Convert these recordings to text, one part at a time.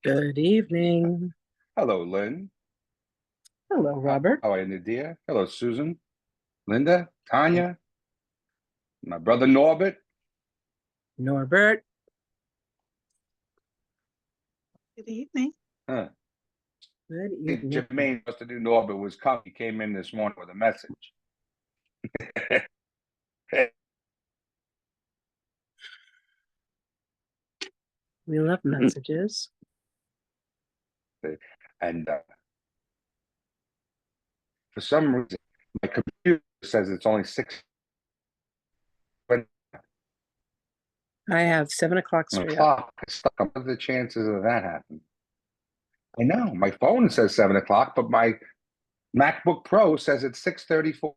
Good evening. Hello, Lynn. Hello, Robert. How are you, Nadia? Hello, Susan, Linda, Tanya, my brother Norbert. Norbert. Good evening. Huh. Good Hey, evening. Germain supposed to do Norbert was coming. He came in this morning with a message. We love messages. And for some reason, my computer says it's only 6 I have 7 o'clock straight up. o'clock. What are the chances of that happening? I know. My phone says 7 o'clock, but my MacBook Pro says it's 6:34.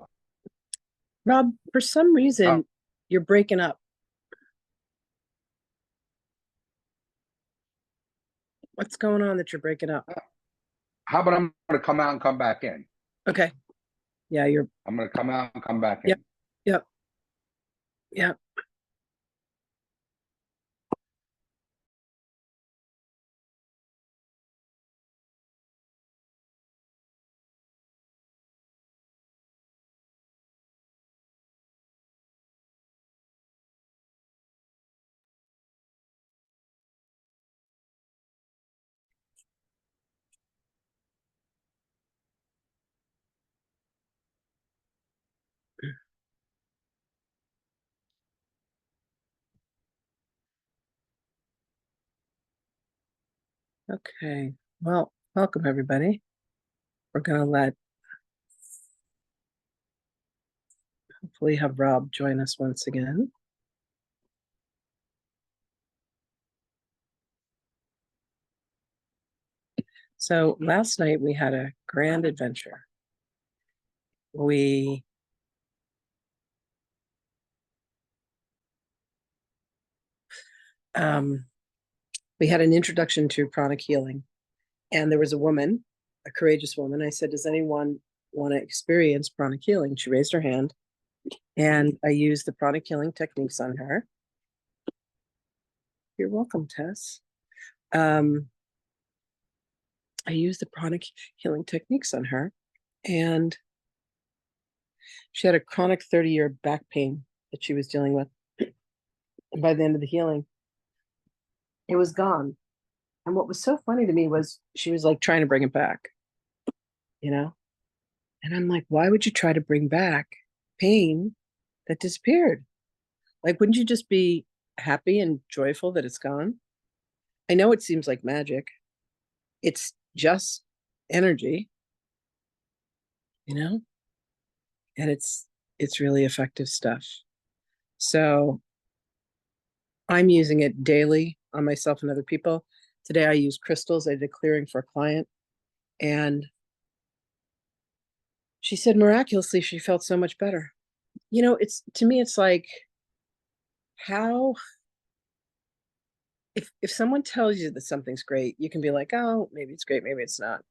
Rob, for some reason, you're breaking up. What's going on that you're breaking up? How about I'm going to come out and come back in? Okay. Yeah, I'm going to come out and come back in. Yep. Okay. Well, welcome everybody. We're gonna hopefully have Rob join us once again. So last night we had a grand adventure. We had an introduction to pranic healing, and there was a woman, a courageous woman. I said, does anyone want to experience pranic healing? She raised her hand, and I used the pranic healing techniques on her. You're welcome, Tess. I used the pranic healing techniques on her, and she had a chronic 30-year back pain that she was dealing with. And by the end of the healing, it was gone. And what was so funny to me was she was like trying to bring it back, you know? And I'm like, why would you try to bring back pain that disappeared? Like, wouldn't you just be happy and joyful that it's gone? I know it seems like magic. It's just energy, you know? And it's really effective stuff. So I'm using it daily on myself and other people. Today I use crystals. I did clearing for a client, and she said miraculously she felt so much better. You know, it's, to me, it's like, how, if someone tells you that something's great, you can be like, oh, maybe it's great, maybe it's not.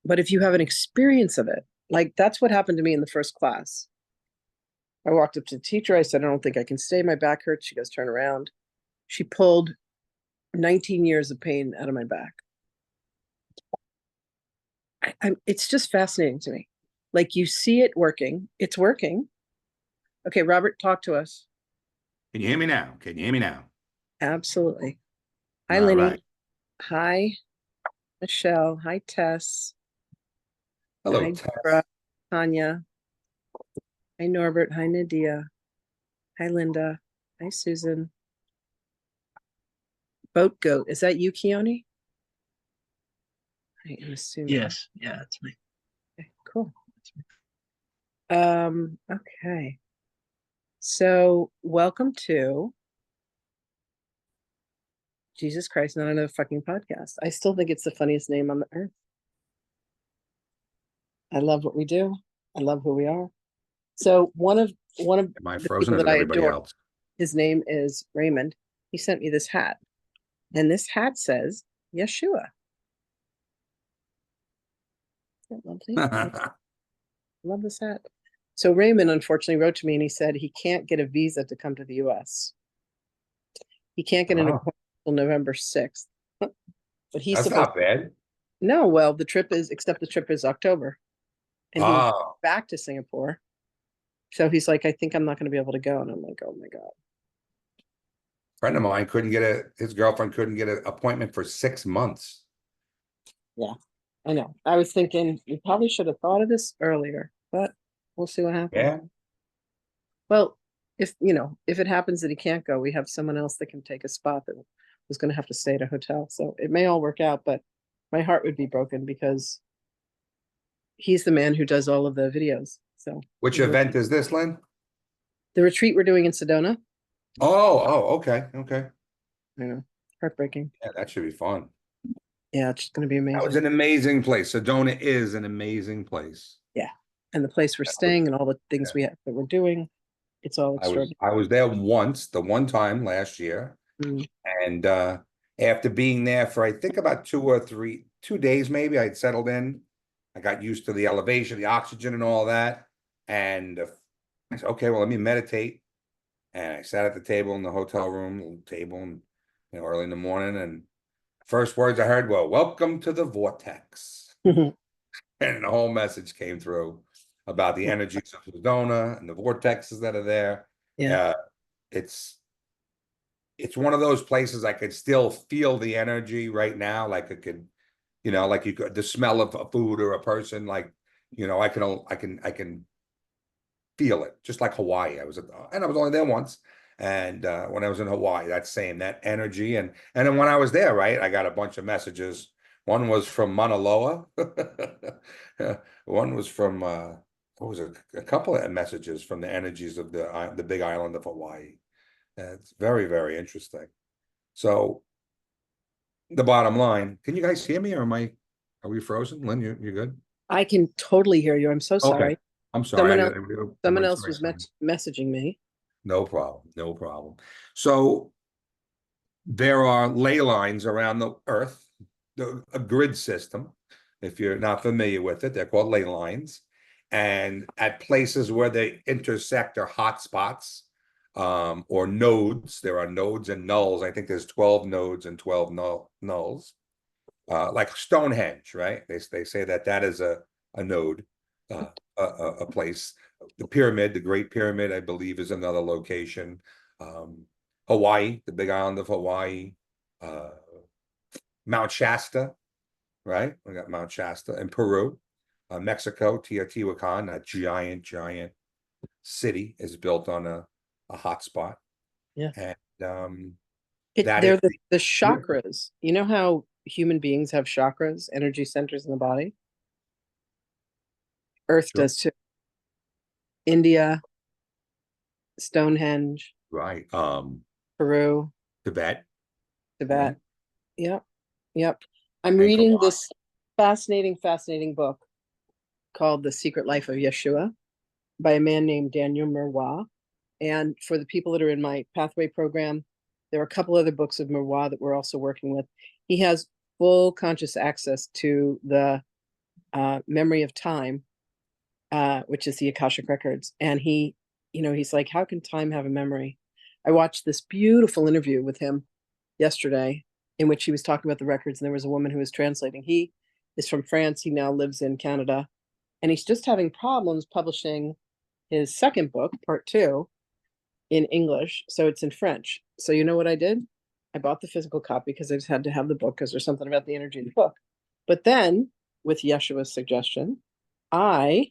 But if you have an experience of it, like that's what happened to me in the first class. I walked up to the teacher. I said, I don't think I can stay. My back hurts. She goes, turn around. She pulled 19 years of pain out of my back. It's just fascinating to me. Like, you see it working. It's working. Okay, Robert, talk to us. Can you hear me now? Can you hear me now? Absolutely. Hi, All Lenny. right. Hi, Michelle. Hi, Tess. Hello, Hi, Tess. Deborah. Tanya. Hi, Norbert. Hi, Nadia. Hi, Linda. Hi, Susan. Boat Goat. Is that you, Keone? I am assuming. Yes, yeah, that's me. Okay, cool. Okay. So welcome to Jesus Christ, Not Another Fucking Podcast. I still think it's the funniest name on the earth. I love what we do. I love who we are. So one of Am I the frozen people as that I everybody adore, else? his name is Raymond. He sent me this hat, and this hat says Yeshua. Isn't that lovely? I love this hat. So Raymond unfortunately wrote to me, and he said he can't get a visa to come to the US. He can't get an appointment until November 6th. but he's That's supposed not bad. no, well, the trip is October. And he's Ah, back to Singapore. So he's like, I think I'm not going to be able to go. And I'm like, oh my God. friend of mine couldn't get his girlfriend couldn't get an appointment for 6 months. Yeah, I know. I was thinking we probably should have thought of this earlier, but we'll see what happens. Yeah. Well, if if it happens that he can't go, we have someone else that can take a spot that was going to have to stay at a hotel. So it may all work out, but my heart would be broken because he's the man who does all of the videos. So Which event is this, Lynn? the retreat we're doing in Sedona, Okay. heartbreaking. Yeah, that should be fun. Yeah, it's just going to be That was amazing. an amazing place. Sedona is an amazing place. Yeah, and the place we're staying and all the things yeah. we have that we're doing, it's all extraordinary. I was there once, the one time last year. Mm. And after being there for I think about 2 days maybe, I'd settled in. I got used to the elevation, the oxygen and all that. And I said, okay, well, let me meditate. And I sat at the table in the hotel room, little table, and early in the morning. And first words I heard were, "Welcome to the vortex." And the whole message came through about the energies of Sedona and the vortexes that are there. Yeah. It's one of those places I could still feel the energy right now. Like I could, like you could, the smell of a food or a person, like, I can feel it, just like Hawaii. I was only there once. And when I was in Hawaii, that energy. And then when I was there, right, I got a bunch of messages. One was from Mauna Loa. One was from what was it? A couple of messages from the energies of the big island of Hawaii. It's very, very interesting. So the bottom line, can you guys hear me, or are we frozen? Lynn, you good? I can totally hear you. I'm so sorry. Okay. I'm sorry. Someone else was messaging me. No problem. No problem. So there are ley lines around the earth, a grid system. If you're not familiar with it, they're called ley lines. And at places where they intersect are hot spots, or nodes. There are nodes and nulls. I think there's 12 nodes and 12 nulls. Like Stonehenge, right? They say that is a node, a place. The pyramid, the Great Pyramid, I believe, is another location. Hawaii, the big island of Hawaii, Mount Shasta, right? We got Mount Shasta in Peru, Mexico, Teotihuacan, a giant city is built on a hotspot. Yeah. And they're the chakras. You know how human beings have chakras, energy centers in the body? Earth does too. India, Stonehenge, right. Peru, Tibet. Right? Yep. I'm reading this fascinating book called The Secret Life of Yeshua by a man named Daniel Merwa. And for the people that are in my Pathway program, there are a couple other books of Merwa that we're also working with. He has full conscious access to the memory of time, which is the Akashic Records. And he's like, how can time have a memory? I watched this beautiful interview with him yesterday in which he was talking about the records, and there was a woman who was translating. He is from France. He now lives in Canada, and he's just having problems publishing his second book, part 2, in English. So it's in French. So you know what I did? I bought the physical copy because I just had to have the book because there's something about the energy of the book. But then, with Yeshua's suggestion, I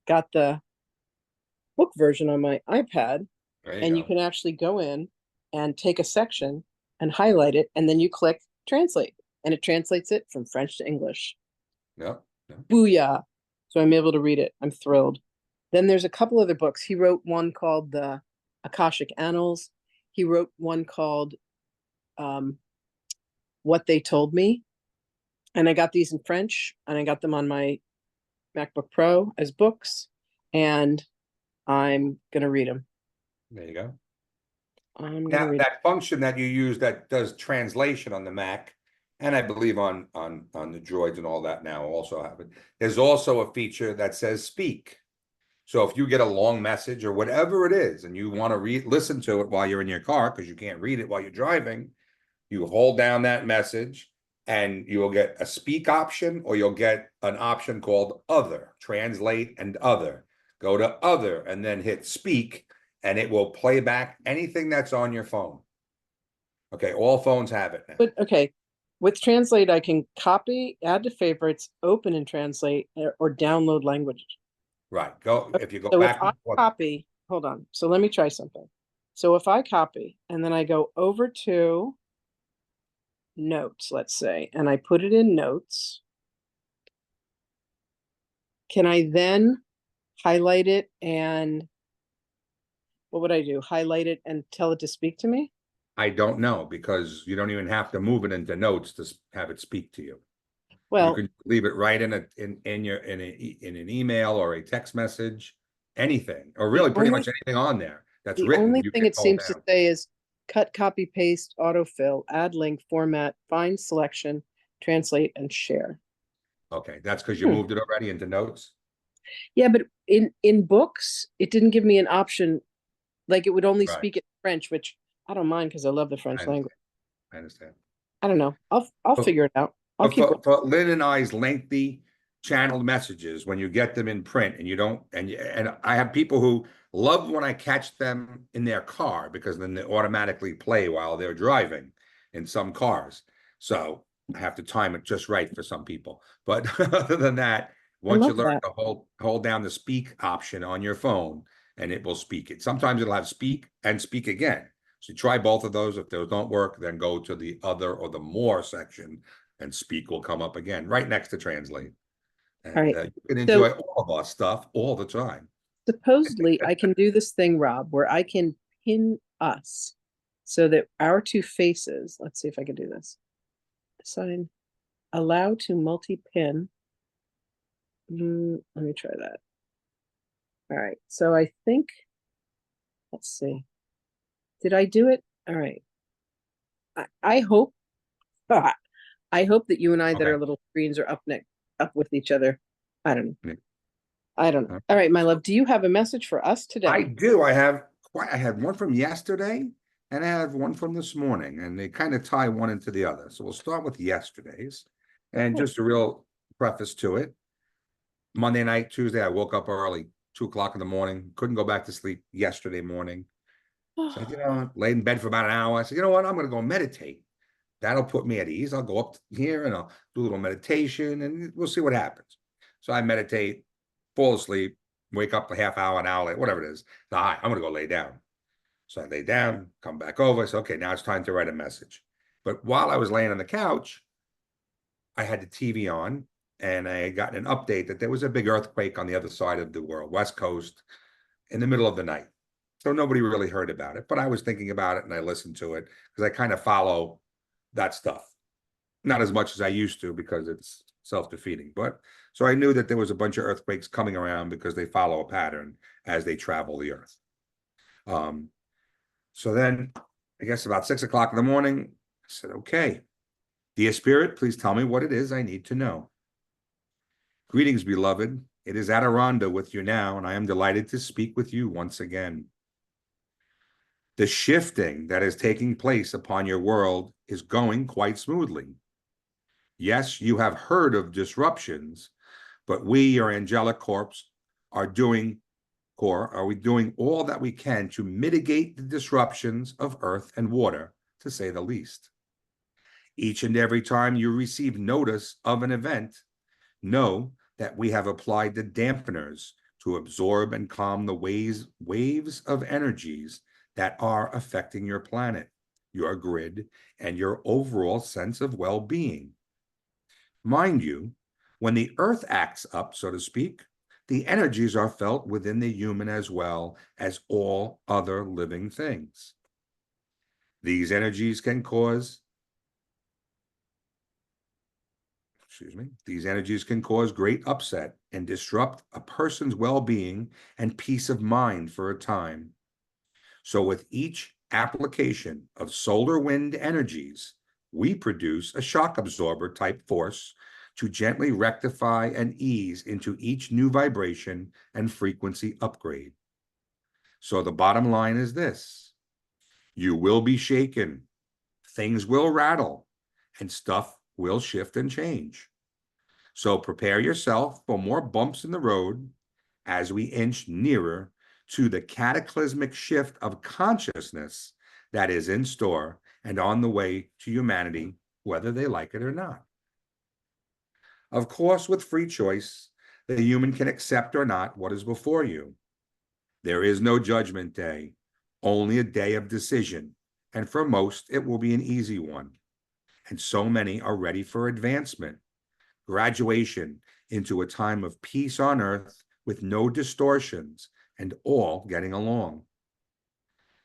got the book version on my iPad, and you can actually go in and take a section and highlight it, and then you click translate, and it translates it from French to English. Yep. Booyah. So I'm able to read it. I'm thrilled. Then there's a couple other books. He wrote one called the Akashic Annals. He wrote one called What They Told Me. And I got these in French, and I got them on my MacBook Pro as books, and I'm going to read them. There you go. Now, that function that you use that does translation on the Mac, and I believe on the droids and all that now also have it. There's also a feature that says speak. So if you get a long message or whatever it is, and you want to listen to it while you're in your car because you can't read it while you're driving, You hold down that message and you will get a speak option, or you'll get an option called other, translate and other. Go to other and then hit speak, and it will play back anything that's on your phone. Okay, all phones have it now. But okay, with translate, I can copy, add to favorites, open and translate, or download languages. Right. Go if you go So if back. I copy, hold on. So let me try something. So if I copy and then I go over to notes, let's say, and I put it in notes, can I then highlight it and what would I do? Highlight it and tell it to speak to me? I don't know, because you don't even have to move it into notes to have it speak to you. You Well, can leave it right in an email or a text message, anything, or really pretty much anything on there that's the written. only You thing can it hold seems to down. say is cut, copy, paste, autofill, add link, format, find selection, translate, and share. Okay, that's because you moved it already into notes. Yeah, but in books, it didn't give me an option. Like it would only Right. speak in French, which I don't mind because I love the French language. I understand. I don't know. I'll But- figure it out. I'll But keep for Lynn and I's lengthy channeled messages, when you get them in print and you don't, and I have people who love when I catch them in their car, because then they automatically play while they're driving in some cars. So I have to time it just right for some people. But other than that, once you love learn that. to hold down the speak option on your phone, and it will speak it. Sometimes it'll have speak and speak again. So try both of those. If those don't work, then go to the other or the more section, and speak will come up again, right next to translate. All And right. you can So- enjoy all of our stuff all the time. Supposedly, I can do this thing, Rob, where I can pin us so that our two faces, let's see if I can do this. Assign, allow to multi-pin. Let me try that. All right. So I think, let's see. Did I do it? All right. I hope, I hope that you and I that Okay. our little screens are up with each other. I don't know. Yeah. I don't know. All right, my love. Do you have a message for us today? I do. I had one from yesterday and I have one from this morning, and they kind of tie one into the other. So we'll start with yesterday's, and Okay. just a real preface to it. Monday night, Tuesday, I woke up early, 2 o'clock in the morning, couldn't go back to sleep yesterday morning. So, laid in bed for about an hour. I said, you know what? I'm going to go meditate. That'll put me at ease. I'll go up here and I'll do a little meditation, and we'll see what happens. So I meditate, fall asleep, wake up a half hour, an hour later, whatever it is. So, I'm going to go lay down. So I lay down, come back over. I said, okay, now it's time to write a message. But while I was laying on the couch, I had the TV on, and I had gotten an update that there was a big earthquake on the other side of the world, West Coast, in the middle of the night. So nobody really heard about it, but I was thinking about it and I listened to it because I kind of follow that stuff. Not as much as I used to, because it's self-defeating, but so I knew that there was a bunch of earthquakes coming around because they follow a pattern as they travel the earth. So then I guess about 6 o'clock in the morning, I said, okay, dear Spirit, please tell me what it is I need to know. Greetings, beloved. It is Adironda with you now, and I am delighted to speak with you once again. The shifting that is taking place upon your world is going quite smoothly. Yes, you have heard of disruptions, but we, your angelic corps, are doing all that we can to mitigate the disruptions of earth and water, to say the least. Each and every time you receive notice of an event, know that we have applied the dampeners to absorb and calm the waves of energies that are affecting your planet, your grid, and your overall sense of well-being. Mind you, when the earth acts up, so to speak, the energies are felt within the human as well as all other living things. These energies can cause great upset and disrupt a person's well-being and peace of mind for a time. So with each application of solar wind energies, we produce a shock absorber type force to gently rectify and ease into each new vibration and frequency upgrade. So the bottom line is this: you will be shaken, things will rattle and stuff will shift and change. So prepare yourself for more bumps in the road as we inch nearer to the cataclysmic shift of consciousness that is in store and on the way to humanity, whether they like it or not. Of course, with free choice, the human can accept or not what is before you. There is no judgment day, only a day of decision, and for most, it will be an easy one. And so many are ready for advancement, graduation into a time of peace on earth with no distortions and all getting along.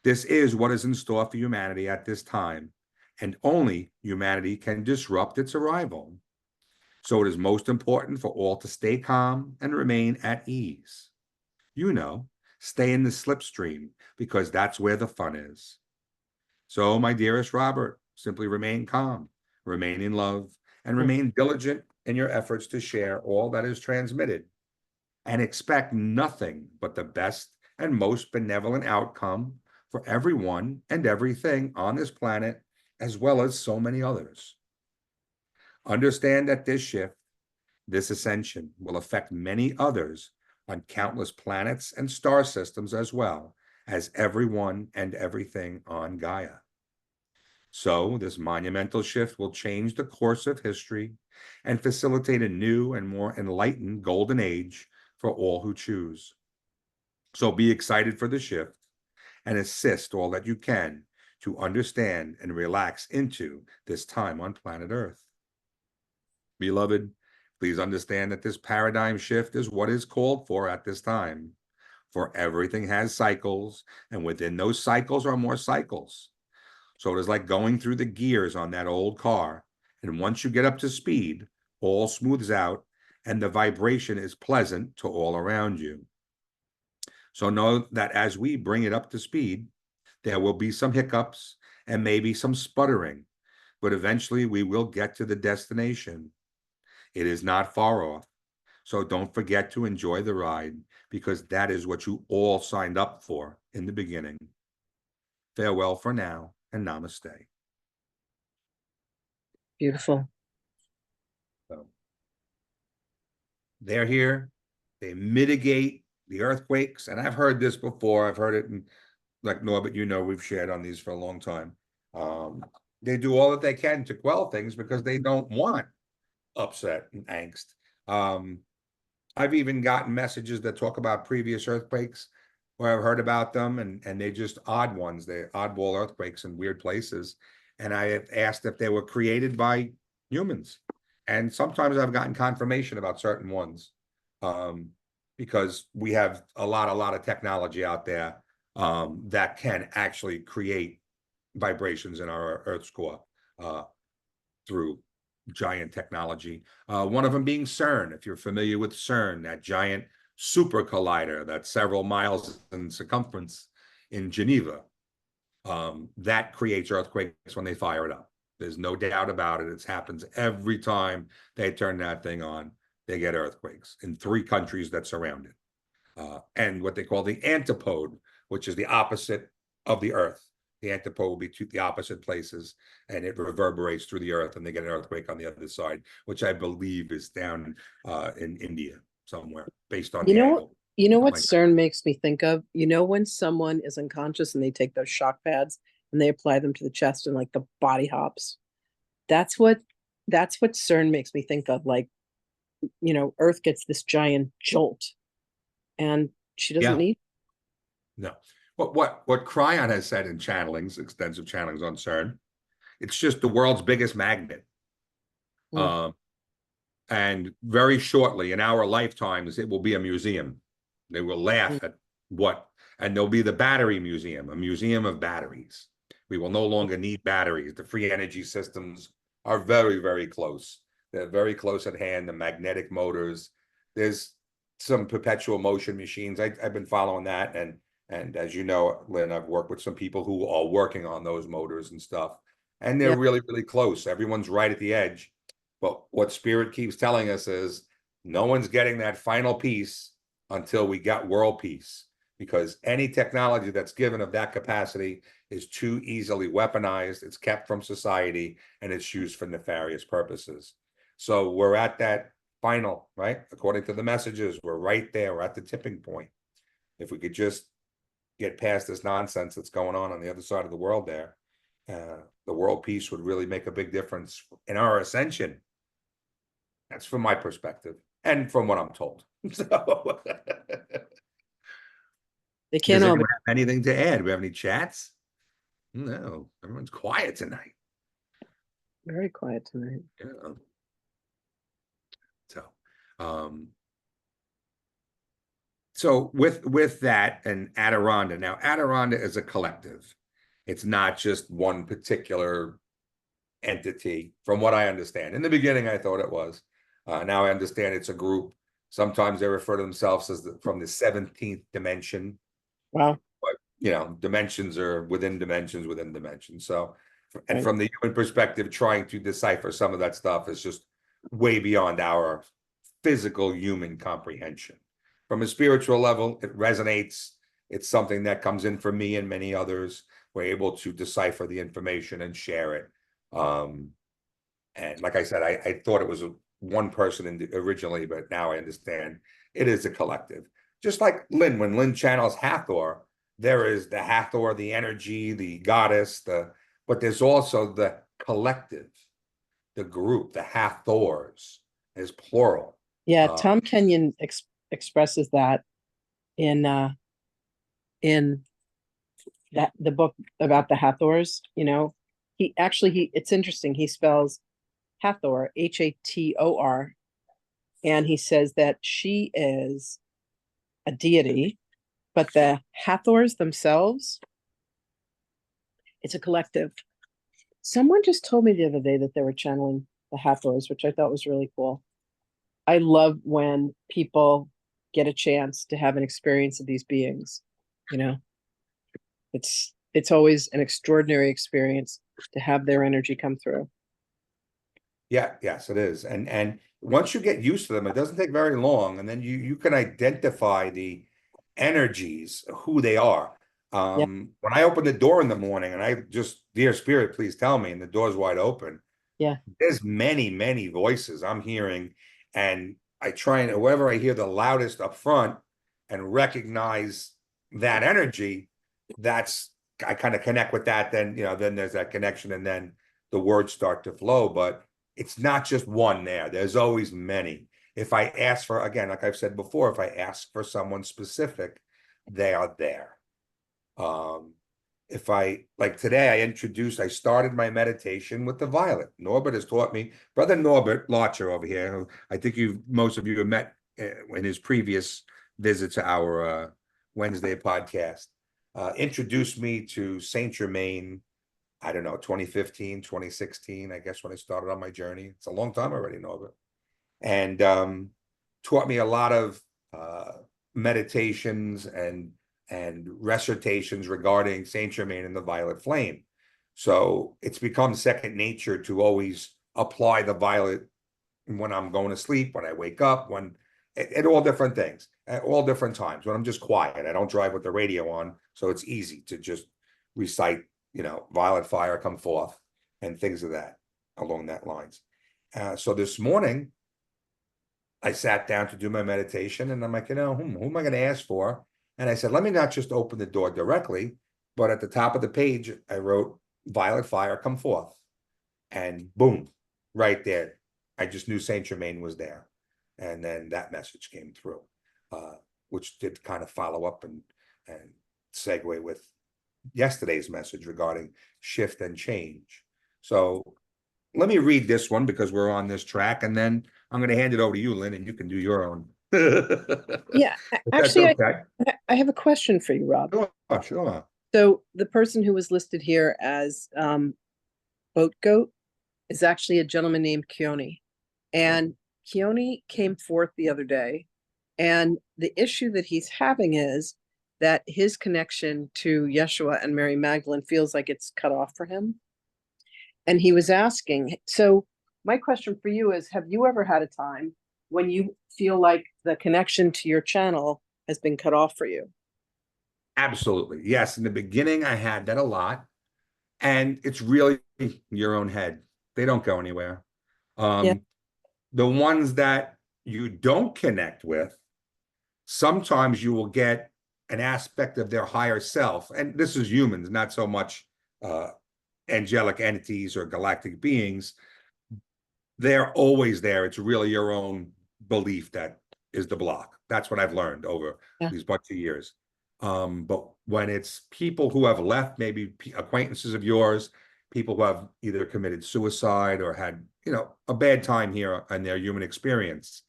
This is what is in store for humanity at this time, and only humanity can disrupt its arrival. So it is most important for all to stay calm and remain at ease. You know, stay in the slipstream because that's where the fun is. So, my dearest Robert, simply remain calm, remain in love, and remain diligent in your efforts to share all that is transmitted. And expect nothing but the best and most benevolent outcome for everyone and everything on this planet, as well as so many others. Understand that this shift, this ascension, will affect many others on countless planets and star systems, as well as everyone and everything on Gaia. So this monumental shift will change the course of history and facilitate a new and more enlightened golden age for all who choose. So be excited for the shift and assist all that you can to understand and relax into this time on planet Earth. Beloved, please understand that this paradigm shift is what is called for at this time. For everything has cycles, and within those cycles are more cycles. So it is like going through the gears on that old car, and once you get up to speed, all smooths out, and the vibration is pleasant to all around you. So know that as we bring it up to speed, there will be some hiccups and maybe some sputtering, but eventually we will get to the destination. It is not far off. So don't forget to enjoy the ride, because that is what you all signed up for in the beginning. Farewell for now, and namaste. Beautiful. So they're here. They mitigate the earthquakes. And I've heard this before. I've heard it in, like Norbert, you know, we've shared on these for a long time. They do all that they can to quell things because they don't want upset and angst. I've even gotten messages that talk about previous earthquakes where I've heard about them, and they're just odd ones. They're oddball earthquakes in weird places. And I have asked if they were created by humans. And sometimes I've gotten confirmation about certain ones, because we have a lot of technology out there that can actually create vibrations in our Earth's core through giant technology. One of them being CERN, if you're familiar with CERN, that giant super collider that's several miles in circumference in Geneva. That creates earthquakes when they fire it up. There's no doubt about it. It happens every time they turn that thing on. They get earthquakes in 3 countries that surround it. And what they call the antipode, which is the opposite of the Earth. The antipode will be to the opposite places, and it reverberates through the Earth, and they get an earthquake on the other side, which I believe is down in India somewhere, based on You the know, angle. you know what Like- CERN makes me think of? You know, when someone is unconscious and they take those shock pads and they apply them to the chest and like the body hops. That's what CERN makes me think of. Like, you know, Earth gets this giant jolt and she doesn't Yeah. need. No. What Cryon has said in channelings, extensive channelings on CERN, it's just the world's biggest magnet. And very shortly, in our lifetimes, it will be a museum. They will laugh at what, and there'll be the battery museum, a museum of batteries. We will no longer need batteries. The free energy systems are very, very close. They're very close at hand. The magnetic motors. There's some perpetual motion machines. I've been following that, and as you know, Lynn, I've worked with some people who are working on those motors and stuff, and they're really, really close. Everyone's right at the edge. But what Spirit keeps telling us is no one's getting that final piece until we got world peace. because any technology that's given of that capacity is too easily weaponized. It's kept from society and it's used for nefarious purposes. So we're at that final, right? According to the messages, we're right there. We're at the tipping point. If we could just get past this nonsense that's going on the other side of the world there, the world peace would really make a big difference in our ascension. That's from my perspective and from what I'm told. So They can't does all anyone have anything to add? Do we have any chats? No, everyone's quiet tonight. be very quiet tonight. Yeah. So with that and Adironda, now Adironda is a collective. It's not just one particular entity, from what I understand. In the beginning, I thought it was. Now I understand it's a group. Sometimes they refer to themselves as from the 17th dimension. Wow. But you know, dimensions are within dimensions within dimensions. So, and Right. from the human perspective, trying to decipher some of that stuff is just way beyond our physical human comprehension. From a spiritual level, it resonates. It's something that comes in for me and many others. We're able to decipher the information and share it. And like I said, I thought it was one person originally, but now I understand it is a collective. Just like Lynn, when Lynn channels Hathor, there is the Hathor, the energy, the goddess, but there's also the collective, the group, the Hathors is plural. Yeah, Tom Kenyon expresses that in that the book about the Hathors. You know, it's interesting. He spells Hathor, Hator, and he says that she is a deity, but the Hathors themselves, it's a collective. Someone just told me the other day that they were channeling the Hathors, which I thought was really cool. I love when people get a chance to have an experience of these beings. You know, it's always an extraordinary experience to have their energy come through. Yeah, yes, it is. And once you get used to them, it doesn't take very long, and then you can identify the energies, who they are. When I open the door in the morning and I just, dear spirit, please tell me, and the door's wide open. Yeah. There's many voices I'm hearing, and I try and whoever I hear the loudest up front and recognize that energy, I kind of connect with that. Then, then there's that connection, and then the words start to flow. But it's not just one there. There's always many. If I ask for, again, like I've said before, if I ask for someone specific, they are there. If like today, I started my meditation with the violet. Norbert has taught me, Brother Norbert Larcher over here, who I think most of you have met in his previous visit to our Wednesday podcast, introduced me to Saint Germain, I don't know, 2015, 2016, I guess, when I started on my journey. It's a long time already, Norbert. And taught me a lot of meditations and recitations regarding Saint Germain and the violet flame. So it's become second nature to always apply the violet when I'm going to sleep, when I wake up, at all different things, at all different times, when I'm just quiet. I don't drive with the radio on, so it's easy to just recite, violet fire come forth and things of that along that lines. So this morning, I sat down to do my meditation, and I'm like, who am I going to ask for? And I said, let me not just open the door directly, but at the top of the page, I wrote, violet fire, come forth. And boom, right there. I just knew Saint Germain was there. And then that message came through, which did kind of follow up and segue with yesterday's message regarding shift and change. So let me read this one because we're on this track, and then I'm going to hand it over to you, Lynn, and you can do your own. Yeah, actually, okay. I have a question for you, Rob. Sure. So the person who was listed here as Boat Goat is actually a gentleman named Keone. And Keone came forth the other day, and the issue that he's having is that his connection to Yeshua and Mary Magdalene feels like it's cut off for him. And he was asking, so my question for you is, have you ever had a time when you feel like the connection to your channel has been cut off for you? Absolutely. Yes. In the beginning, I had that a lot. And it's really your own head. They don't go anywhere. Yeah. The ones that you don't connect with, sometimes you will get an aspect of their higher self. And this is humans, not so much angelic entities or galactic beings. They're always there. It's really your own belief that is the block. That's what I've learned over these bunch of years. But when it's people who have left, maybe acquaintances of yours, people who have either committed suicide or had, a bad time here in their human experience,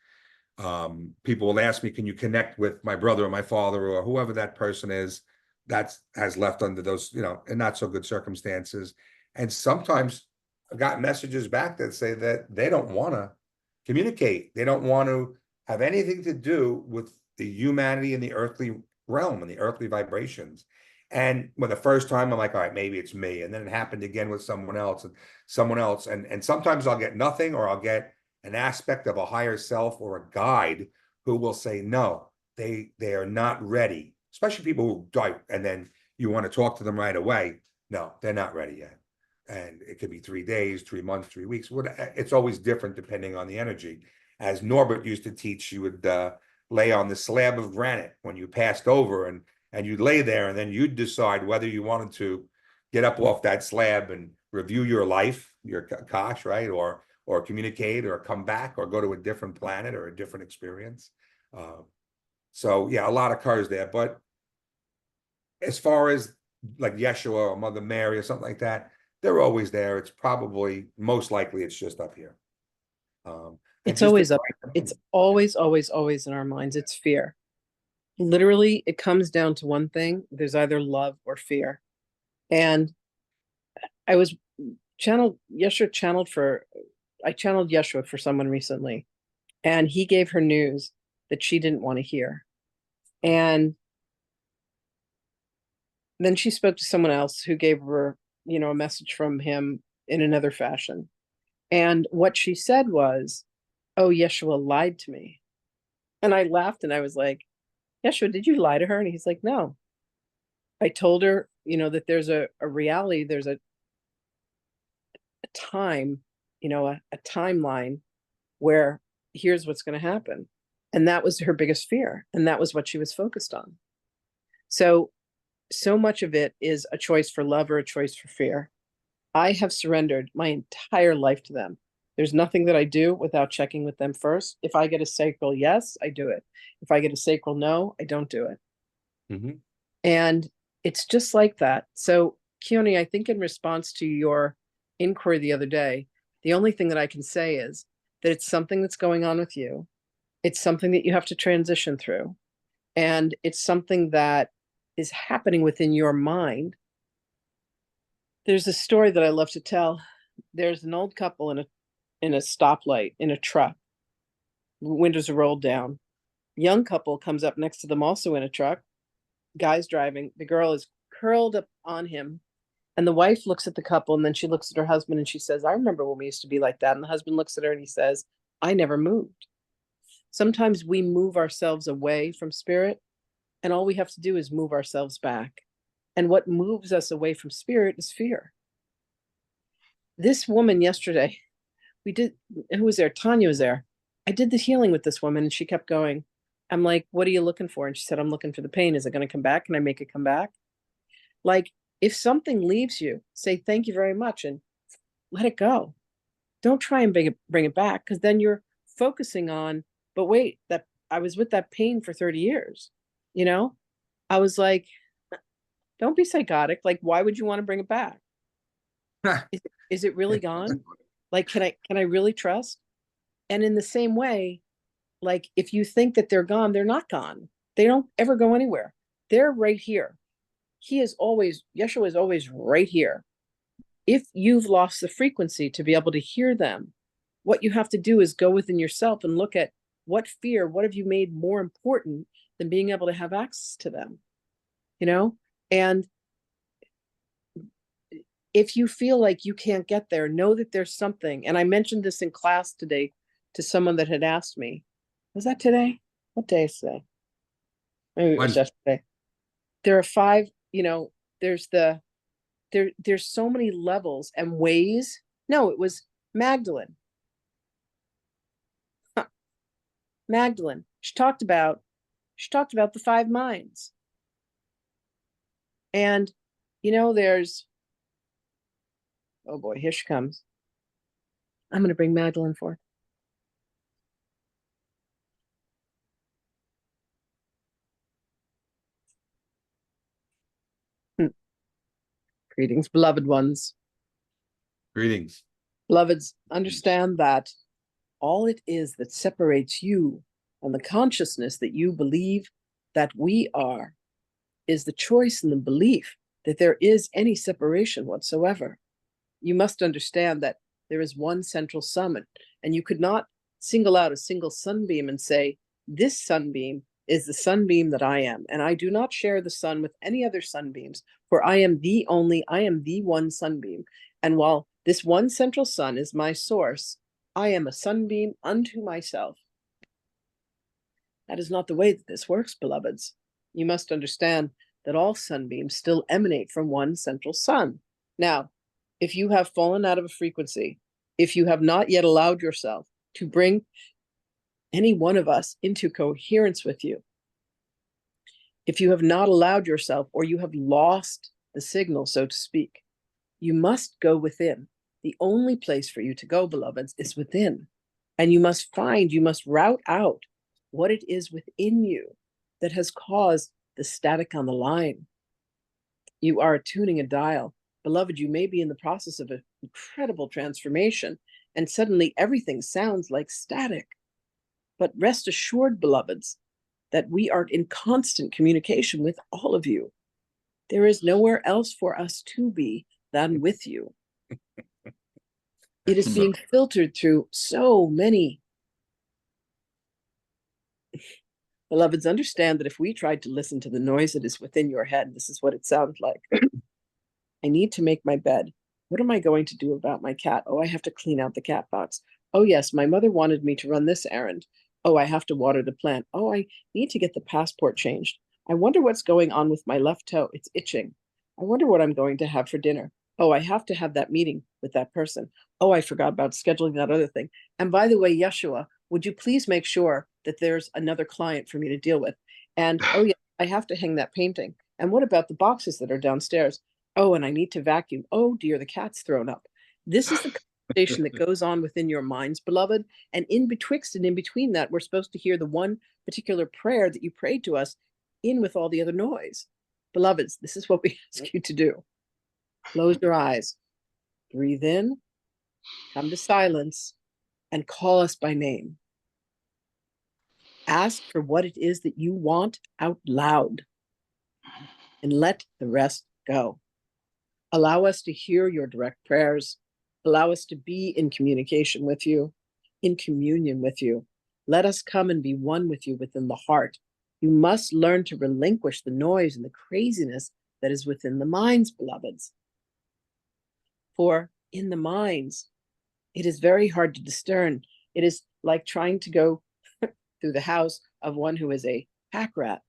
people will ask me, can you connect with my brother or my father or whoever that person is that has left under those, in not so good circumstances. And sometimes I got messages back that say that they don't want to communicate. They don't want to have anything to do with the humanity and the earthly realm and the earthly vibrations. And when the first time I'm like, all right, maybe it's me. And then it happened again with someone else and someone else. And sometimes I'll get nothing, or I'll get an aspect of a higher self or a guide who will say, no, they are not ready, especially people who die. And then you want to talk to them right away. No, they're not ready yet. And it could be 3 days, 3 months, 3 weeks. It's always different depending on the energy. As Norbert used to teach, you would lay on the slab of granite when you passed over, and you'd lay there, and then you'd decide whether you wanted to get up off that slab and review your life, your Akash, right? Or communicate, or come back, or go to a different planet or a different experience. So yeah, a lot of cars there. But as far as like Yeshua or Mother Mary or something like that, they're always there. It's probably, most likely, it's just up here. It's always up. It's always, always, always in our minds. It's fear. Literally, it comes down to one thing. There's either love or fear. And I was channeled Yeshua for someone recently, and he gave her news that she didn't want to hear. And then she spoke to someone else who gave her, a message from him in another fashion. And what she said was, oh, Yeshua lied to me. And I laughed, and I was like, Yeshua, did you lie to her? And he's like, no. I told her, that there's a reality, there's a time, a timeline where here's what's going to happen. And that was her biggest fear. And that was what she was focused on. So much of it is a choice for love or a choice for fear. I have surrendered my entire life to them. There's nothing that I do without checking with them first. If I get a sacral yes, I do it. If I get a sacral no, I don't do it. Mm-hmm. And it's just like that. So, Keone, I think in response to your inquiry the other day, the only thing that I can say is that it's something that's going on with you. It's something that you have to transition through. And it's something that is happening within your mind. There's a story that I love to tell. There's an old couple in a stoplight in a truck. Windows are rolled down. Young couple comes up next to them, also in a truck. Guy's driving. The girl is curled up on him. And the wife looks at the couple, and then she looks at her husband, and she says, I remember when we used to be like that. And the husband looks at her and he says, I never moved. Sometimes we move ourselves away from spirit, and all we have to do is move ourselves back. And what moves us away from spirit is fear. This woman yesterday, who was there? Tanya was there. I did the healing with this woman, and she kept going. I'm like, what are you looking for? And she said, I'm looking for the pain. Is it going to come back? Can I make it come back? Like, if something leaves you, say, thank you very much, and let it go. Don't try and bring it back, because then you're focusing on, but wait, that I was with that pain for 30 years. I was like, don't be psychotic. Like, why would you want to bring it back? Is it really gone? Like, can I really trust? And in the same way, like, if you think that they're gone, they're not gone. They don't ever go anywhere. They're right here. Yeshua is always right here. If you've lost the frequency to be able to hear them, what you have to do is go within yourself and look at what have you made more important than being able to have access to them, And if you feel like you can't get there, know that there's something. And I mentioned this in class today to someone that had asked me, was that today? What day is today? Maybe it was yesterday. there are 5, there's there's so many levels and ways. No, it was Magdalene. Magdalene. She talked about the 5 minds. And there's, oh boy, here she comes. I'm going to bring Magdalene forth. Greetings, beloved ones. Greetings. Beloveds, understand that all it is that separates you and the consciousness that you believe that we are is the choice and the belief that there is any separation whatsoever. You must understand that there is one central summit, and you could not single out a single sunbeam and say, this sunbeam is the sunbeam that I am, and I do not share the sun with any other sunbeams, for I am the one sunbeam. And while this one central sun is my source, I am a sunbeam unto myself. That is not the way that this works, beloveds. You must understand that all sunbeams still emanate from one central sun. Now, if you have fallen out of a frequency, if you have not yet allowed yourself to bring any one of us into coherence with you, if you have not allowed yourself, or you have lost the signal, so to speak, you must go within. The only place for you to go, beloveds, is within. And you must route out what it is within you that has caused the static on the line. You are tuning a dial. Beloved, you may be in the process of an incredible transformation, and suddenly everything sounds like static. But rest assured, beloveds, that we are in constant communication with all of you. There is nowhere else for us to be than with you. It is being filtered through so many. Beloveds, understand that if we tried to listen to the noise that is within your head, this is what it sounds like. I need to make my bed. What am I going to do about my cat? Oh, I have to clean out the cat box. Oh, yes, my mother wanted me to run this errand. Oh, I have to water the plant. Oh, I need to get the passport changed. I wonder what's going on with my left toe. It's itching. I wonder what I'm going to have for dinner. Oh, I have to have that meeting with that person. Oh, I forgot about scheduling that other thing. And by the way, Yeshua, would you please make sure that there's another client for me to deal with? And, oh, yeah, I have to hang that painting. And what about the boxes that are downstairs? Oh, and I need to vacuum. Oh, dear, the cat's thrown up. This is the conversation that goes on within your minds, beloved. And in betwixt and in between that, we're supposed to hear the one particular prayer that you prayed to us in with all the other noise. Beloveds, this is what we ask you to do. Close your eyes, breathe in, come to silence, and call us by name. Ask for what it is that you want out loud, and let the rest go. Allow us to hear your direct prayers. Allow us to be in communication with you, in communion with you. Let us come and be one with you within the heart. You must learn to relinquish the noise and the craziness that is within the minds, beloveds. For in the minds, it is very hard to discern. It is like trying to go through the house of one who is a pack rat,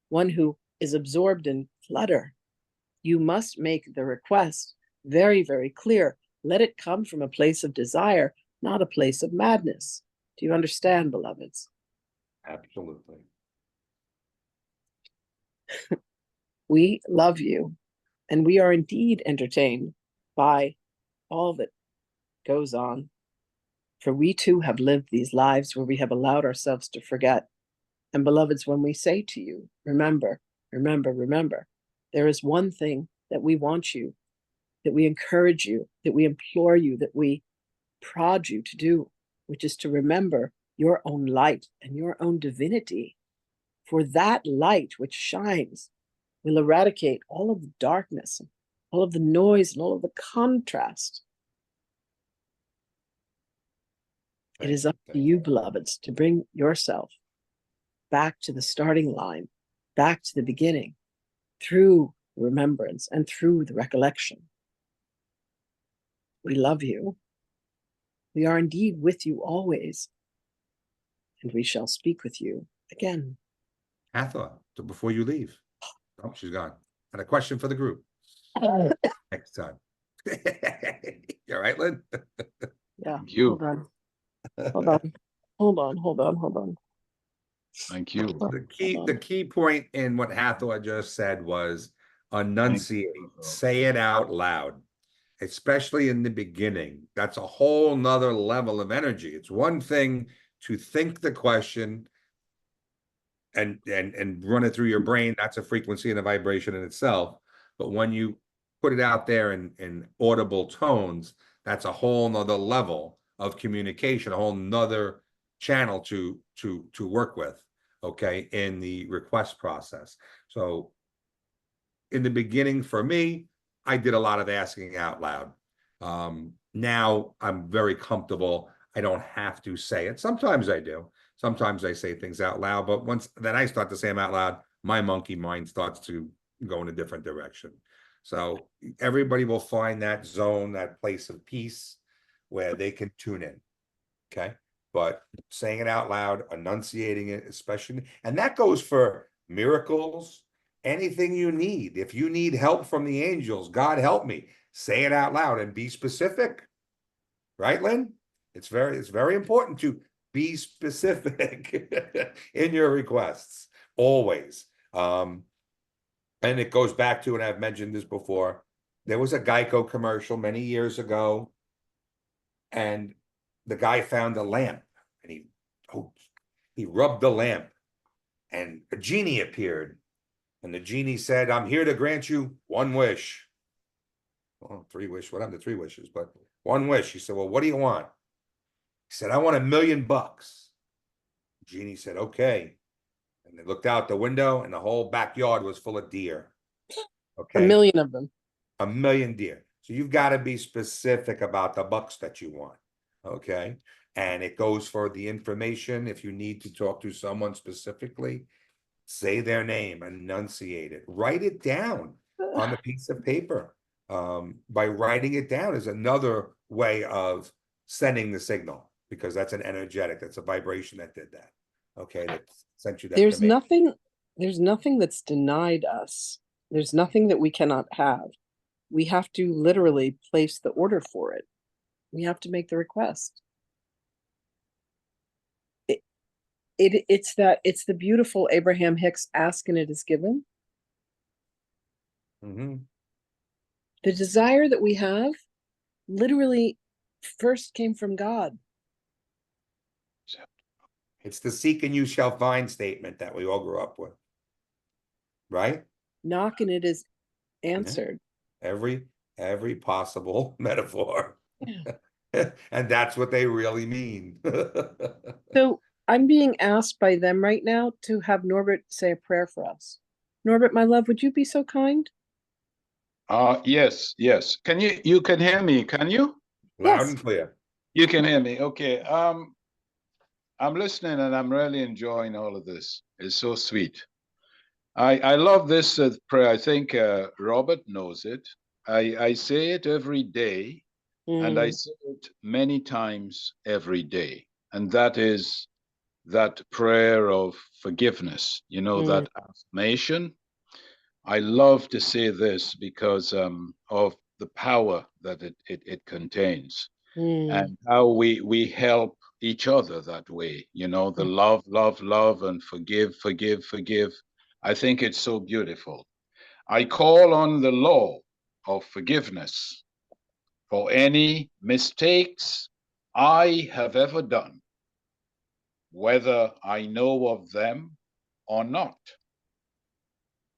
one who is absorbed in clutter. You must make the request very, very clear. Let it come from a place of desire, not a place of madness. Do you understand, beloveds? Absolutely. We love you, and we are indeed entertained by all that goes on. For we too have lived these lives where we have allowed ourselves to forget. And beloveds, when we say to you, remember, remember, remember, there is one thing that we want you, that we encourage you, that we implore you, that we prod you to do, which is to remember your own light and your own divinity. For that light which shines will eradicate all of the darkness, all of the noise, and all of the contrast. It is up to you, beloveds, to bring yourself back to the starting line, back to the beginning, through remembrance and through the recollection. We love you. We are indeed with you always, and we shall speak with you again. Hathor, so before you leave, Oh, she's gone. And a question for the group next time. You all right, Lynn? Yeah, Thank you. hold on. Hold on. Hold on, hold on, hold on. Thank you. The key point in what Hathor just said was enunciate, say it out loud, especially in the beginning. That's a whole nother level of energy. It's one thing to think the question and run it through your brain. That's a frequency and a vibration in itself. But when you put it out there in audible tones, that's a whole nother level of communication, a whole nother channel to work with, okay, in the request process. So in the beginning, for me, I did a lot of asking out loud. Now I'm very comfortable. I don't have to say it. Sometimes I do. Sometimes I say things out loud, but once then I start to say them out loud, my monkey mind starts to go in a different direction. So everybody will find that zone, that place of peace where they can tune in. Okay. But saying it out loud, enunciating it, especially, and that goes for miracles, anything you need. If you need help from the angels, God help me, say it out loud and be specific. Right, Lynn? It's very important to be specific in your requests, always. And it goes back to, and I've mentioned this before, there was a Geico commercial many years ago, and the guy found a lamp, and he rubbed the lamp, and a genie appeared, and the genie said, "I'm here to grant you one wish." Well, 3 wishes, what happened to 3 wishes? But 1 wish. He said, "Well, what do you want?" He said, "I want $1 million." Genie said, "Okay." And they looked out the window, and the whole backyard was full of deer. Okay. 1 million of them. 1 million deer. So you've got to be specific about the bucks that you want. Okay. And it goes for the information. If you need to talk to someone specifically, say their name, enunciate it, write it down on a piece of paper. By writing it down is another way of sending the signal, because that's an energetic, that's a vibration that did that. Okay, that sent you that. There's nothing that's denied us. There's nothing that we cannot have. We have to literally place the order for it. We have to make the request. It's the beautiful Abraham Hicks, ask and it is given. Mm-hmm. The desire that we have literally first came from God. It's the seek and you shall find statement that we all grew up with. Right? Knock and it is answered. Every possible metaphor. Yeah. And that's what they really mean. So I'm being asked by them right now to have Norbert say a prayer for us. Norbert, my love, would you be so kind? Yes. You can hear me, can you? Loud Yes. and clear. You can hear me. Okay. I'm listening and I'm really enjoying all of this. It's so sweet. I love this prayer. I think Robert knows it. I say it every day, and I say it many times every day. And that is that prayer of forgiveness, that affirmation. I love to say this because of the power that it contains, and how we help each other that way. The love, and forgive. I think it's so beautiful. I call on the law of forgiveness for any mistakes I have ever done, whether I know of them or not,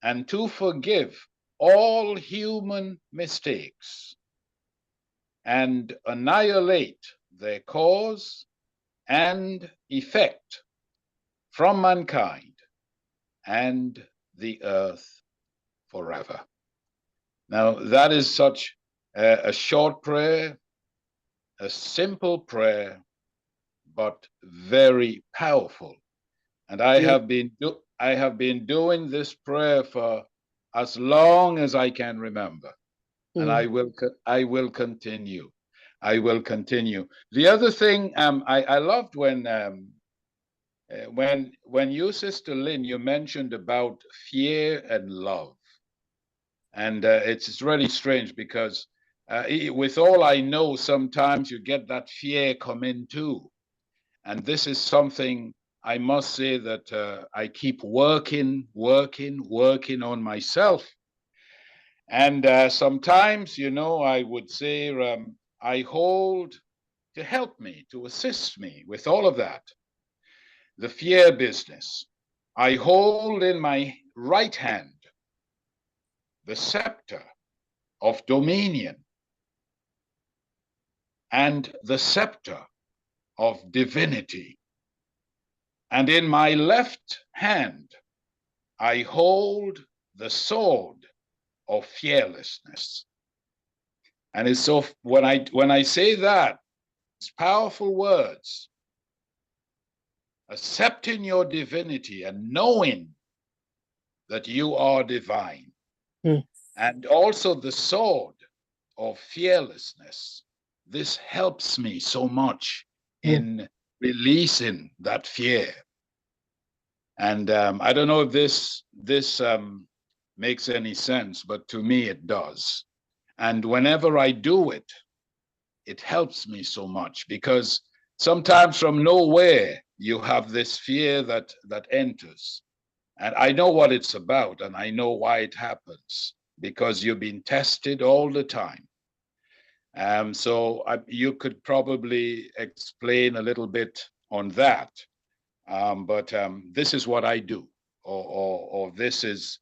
and to forgive all human mistakes and annihilate their cause and effect from mankind and the earth forever. Now, that is such a short prayer, a simple prayer, but very powerful. And I have been doing this prayer for as long as I can remember, and I will continue. I will continue. The other thing, I loved when When you, Sister Lynn, you mentioned about fear and love, and it's really strange because with all I know, sometimes you get that fear come in too, and this is something I must say that I keep working on myself, and sometimes, you know, I would say I hold to help me, to assist me with all of that. The fear business. I hold in my right hand the scepter of dominion and the scepter of divinity. And in my left hand, I hold the sword of fearlessness. And it's so, when I say that, it's powerful words. Accepting your divinity and knowing that you are divine. And also the sword of fearlessness. This helps me so much in releasing that fear. And I don't know if this makes any sense, but to me it does. And whenever I do it, it helps me so much, because sometimes from nowhere you have this fear that enters. And I know what it's about, and I know why it happens, because you've been tested all the time. So you could probably explain a little bit on that. But this is what I do, or this is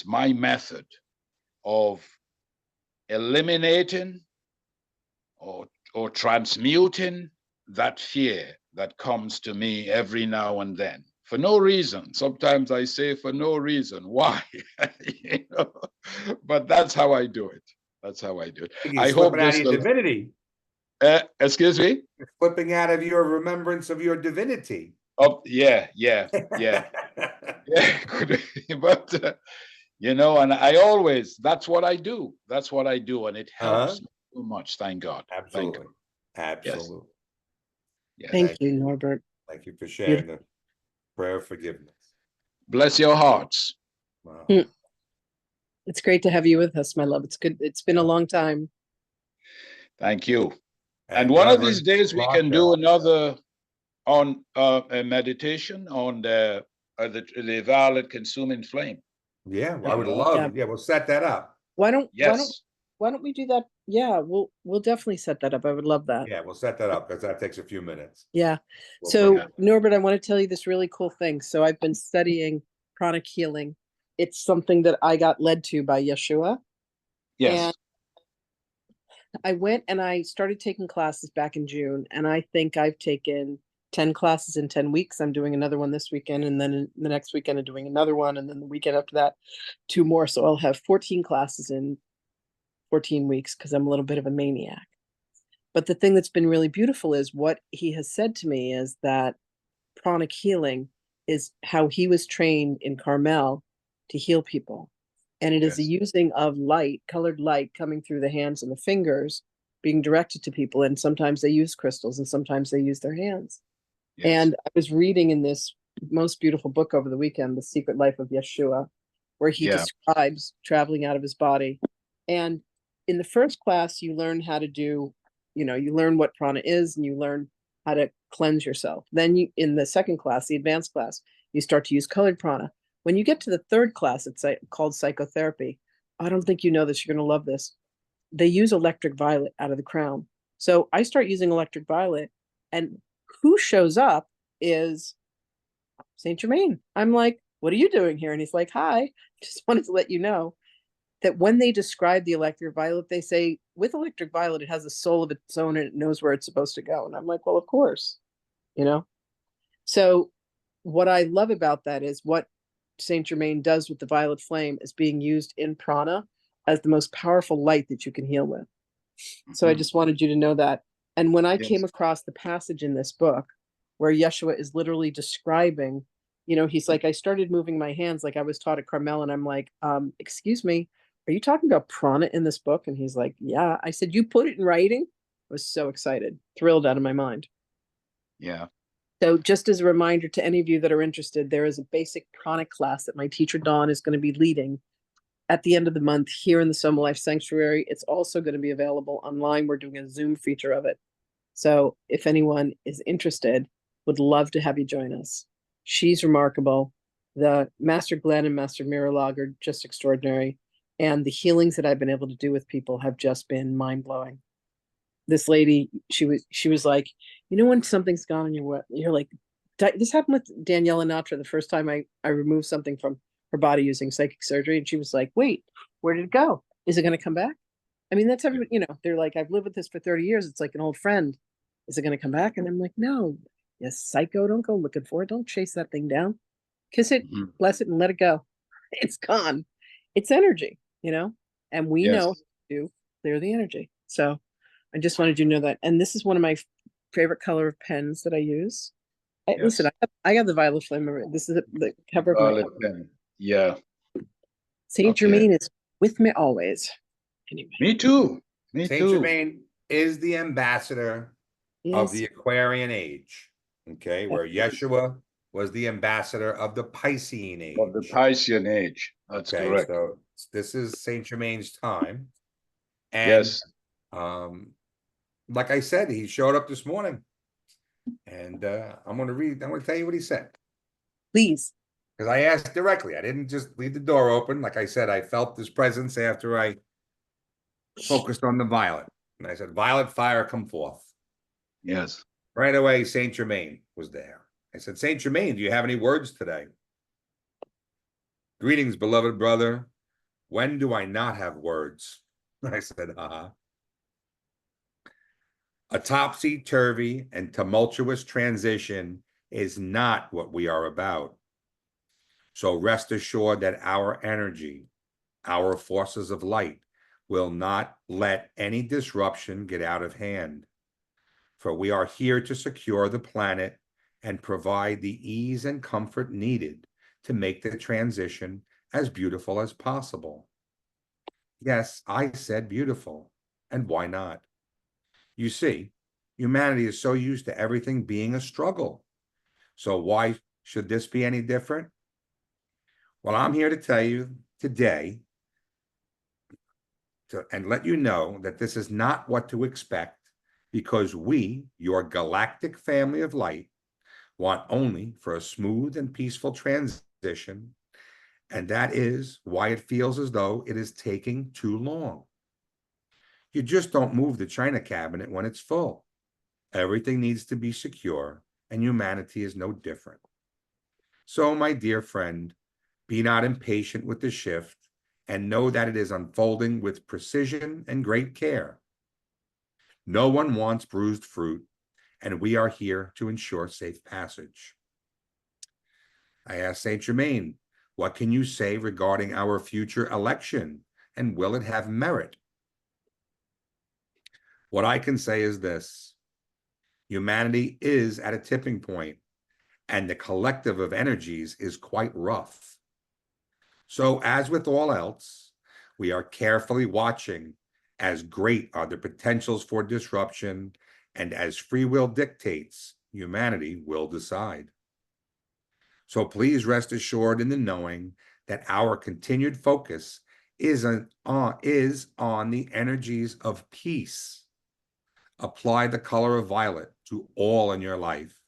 my method of eliminating or transmuting that fear that comes to me every now and then for no reason. Sometimes I say for no reason. Why? You know? But that's how I do it. That's how I do it. I hope out of your divinity. Excuse me? You're slipping out of your remembrance of your divinity. Oh, yeah. Yeah, could be. But you know, and I always, that's what I do. That's what I do, and it helps me so much. Thank God. Absolutely. Thank God. Absolutely. Yes. Thank you, Norbert. Thank you for sharing the prayer of forgiveness. Bless your hearts. Wow. It's great to have you with us, my love. It's good. It's been a long time. Thank you. And one of these days we can do another on a meditation on the violet consuming flame. Yeah, I would love it. Yeah, we'll set that up. Why don't we do that? Yeah, we'll definitely set that up. I would love that. Yeah, we'll set that up because that takes a few minutes. Yeah. So Norbert, I want to tell you this really cool thing. So I've been studying pranic healing. It's something that I got led to by Yeshua. Yes. And I went and I started taking classes back in June, and I think I've taken 10 classes in 10 weeks. I'm doing another one this weekend, and then the next weekend I'm doing another one, and then the weekend after that 2 more. So I'll have 14 classes in 14 weeks because I'm a little bit of a maniac. But the thing that's been really beautiful is what he has said to me is that pranic healing is how he was trained in Carmel to heal people. And it is a using of light, colored light coming through the hands and the fingers being directed to people. And sometimes they use crystals and sometimes they use their hands. And I was reading in this most beautiful book over the weekend, The Secret Life of Yeshua, where he describes traveling out of his body. And in the first class, you learn how to do, you learn what prana is and you learn how to cleanse yourself. Then in the second class, the advanced class, you start to use colored prana. When you get to the third class, it's called psychotherapy. I don't think you know this. You're going to love this. They use electric violet out of the crown. So I start using electric violet, and who shows up is Saint Germain. I'm like, what are you doing here? And he's like, hi, just wanted to let you know that when they describe the electric violet, they say with electric violet, it has a soul of its own and it knows where it's supposed to go. And I'm like, well, of course, So what I love about that is what Saint Germain does with the violet flame is being used in prana as the most powerful light that you can heal with. So I just wanted you to know that. And when I came across the passage in this book where Yeshua is literally describing, he's like, I started moving my hands like I was taught at Carmel. And I'm like, excuse me, are you talking about prana in this book? And he's like, yeah. I said, you put it in writing? I was so excited, thrilled out of my mind. Yeah. So just as a reminder to any of you that are interested, there is a basic pranic class that my teacher Dawn is going to be leading at the end of the month here in the Soma Life Sanctuary. It's also going to be available online. We're doing a Zoom feature of it. So if anyone is interested, would love to have you join us. She's remarkable. The Master Glenn and Master Miralog are just extraordinary. And the healings that I've been able to do with people have just been mind-blowing. This lady, she was like, you know, when something's gone in your what, you're like, this happened with Daniela Natra the first time I removed something from her body using psychic surgery. And she was like, wait, where did it go? Is it going to come back? I mean, that's everybody, you know, they're like, I've lived with this for 30 years. It's like an old friend. Is it going to come back? And I'm like, no, you psycho, don't go looking for it. Don't chase that thing down. Kiss it, bless it, and let it go. It's gone. It's energy, you know, and we know to clear the energy. So I just wanted you to know that. And this is one of my favorite color of pens that I use. Listen, I got the Violet Flame. This is the cover of my pen. Yeah. Saint Germain is with me always. Anyway. Me too. Saint Germain is the ambassador of the Aquarian age. Okay, where Yeshua was the ambassador of the Piscean age. Of the Piscean age. That's correct. So this is Saint Germain's time. And like I said, he showed up this morning. And I'm going to tell you what he said. Please. Because I asked directly. I didn't just leave the door open. Like I said, I felt this presence after I focused on the violet. And I said, violet fire, come forth. Yes. Right away, Saint Germain was there. I said, Saint Germain, do you have any words today? Greetings, beloved brother. When do I not have words? I said, A topsy-turvy and tumultuous transition is not what we are about. So rest assured that our energy, our forces of light, will not let any disruption get out of hand. For we are here to secure the planet and provide the ease and comfort needed to make the transition as beautiful as possible. Yes, I said beautiful, and why not? You see, humanity is so used to everything being a struggle. So why should this be any different? Well, I'm here to tell you today and let you know that this is not what to expect, because we, your galactic family of light, want only for a smooth and peaceful transition, and that is why it feels as though it is taking too long. You just don't move the china cabinet when it's full. Everything needs to be secure, and humanity is no different. So, my dear friend, be not impatient with the shift, and know that it is unfolding with precision and great care. No one wants bruised fruit, and we are here to ensure safe passage. I asked Saint Germain, what can you say regarding our future election, and will it have merit? What I can say is this: humanity is at a tipping point, and the collective of energies is quite rough. So, as with all else, we are carefully watching, as great are the potentials for disruption, and as free will dictates, humanity will decide. So please rest assured in the knowing that our continued focus is on the energies of peace. Apply the color of violet to all in your life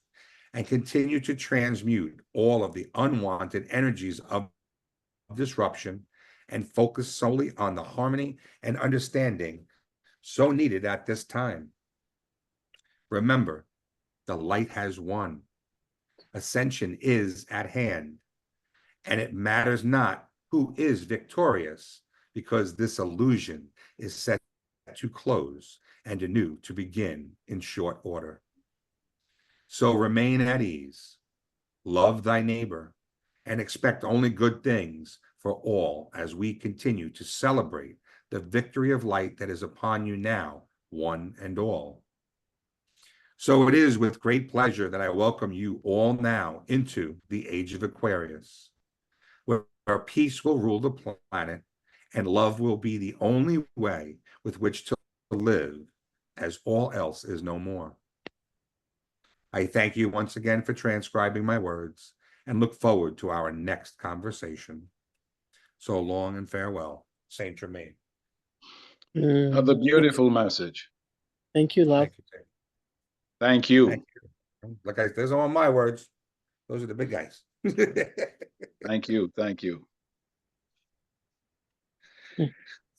and continue to transmute all of the unwanted energies of disruption and focus solely on the harmony and understanding so needed at this time. Remember, the light has won. Ascension is at hand, and it matters not who is victorious, because this illusion is set to close and anew to begin in short order. So remain at ease, love thy neighbor, and expect only good things for all as we continue to celebrate the victory of light that is upon you now, one and all. So it is with great pleasure that I welcome you all now into the Age of Aquarius, where peace will rule the planet and love will be the only way with which to live, as all else is no more. I thank you once again for transcribing my words and look forward to our next conversation. So long and farewell, Saint Germain. Another beautiful message. Thank you, love. Thank you, Saint. Thank you. Thank you. Look, those are all my words. Those are the big guys. Thank you. Thank you.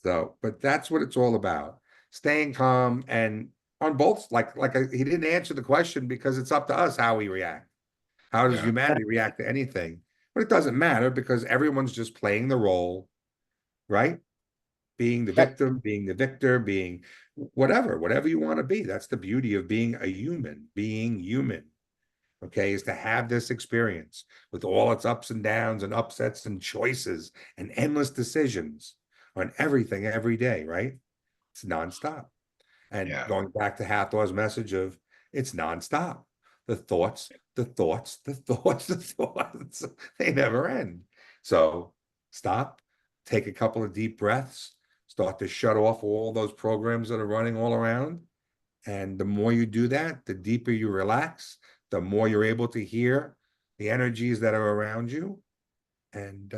So, but that's what it's all about. Staying calm and on both, he didn't answer the question because it's up to us how we react. How does Yeah. humanity react to anything? But it doesn't matter because everyone's just playing the role, right? Being the victim, being the victor, being whatever you want to be. That's the beauty of being a human, okay, is to have this experience with all its ups and downs and upsets and choices and endless decisions on everything every day, right? It's nonstop. And Yeah. going back to Hathor's message of it's nonstop. The thoughts, they never end. So stop, take a couple of deep breaths, start to shut off all those programs that are running all around. And the more you do that, the deeper you relax, the more you're able to hear the energies that are around you and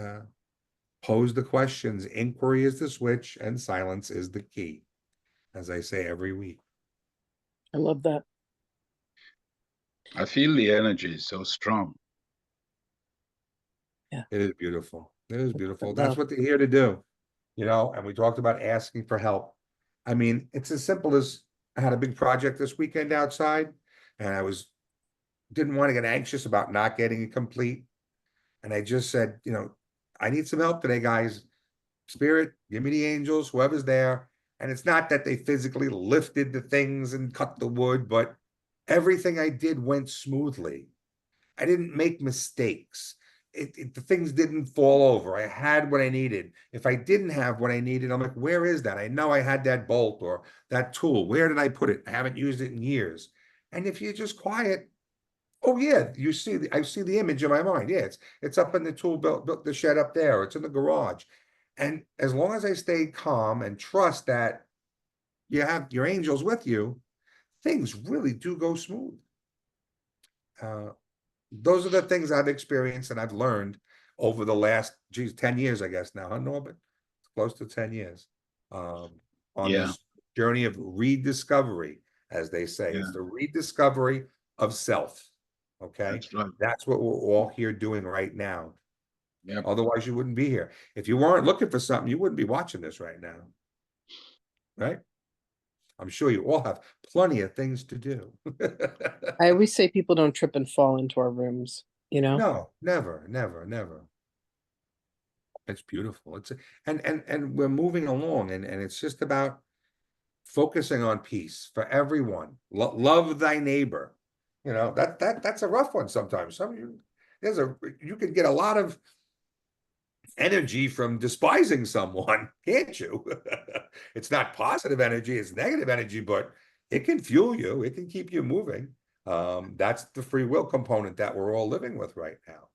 pose the questions. Inquiry is the switch and silence is the key, as I say every week. I love that. I feel the energy is so strong. It is beautiful. It is beautiful. Love. That's what they're here to do, you know, and we talked about asking for help. I mean, it's as simple as I had a big project this weekend outside and I didn't want to get anxious about not getting it complete. And I just said, you know, I need some help today, guys. Spirit, give me the angels, whoever's there. And it's not that they physically lifted the things and cut the wood, but everything I did went smoothly. I didn't make mistakes. The things didn't fall over. I had what I needed. If I didn't have what I needed, I'm like, where is that? I know I had that bolt or that tool. Where did I put it? I haven't used it in years. And if you're just quiet, oh yeah, I see the image in my mind. Yeah, it's up in the tool built the shed up there. It's in the garage. And as long as I stay calm and trust that you have your angels with you, things really do go smooth. Those are the things I've experienced and I've learned over the last, 10 years, I guess now, huh, Norbert? Close to 10 years. On Yeah. this journey of rediscovery, as they say. Yeah. It's the rediscovery of self. Okay. That's right. That's what we're all here doing right now. Yep. Otherwise, you wouldn't be here. If you weren't looking for something, you wouldn't be watching this right now. Right? I'm sure you all have plenty of things to do. I always say people don't trip and fall into our rooms, you know? No, never, never, never. It's beautiful. And we're moving along and it's just about focusing on peace for everyone. Love thy neighbor. You know, that's a rough one sometimes. You could get a lot of energy from despising someone, can't you? It's not positive energy, it's negative energy, but it can fuel you, it can keep you moving. That's the free will component that we're all living with right now.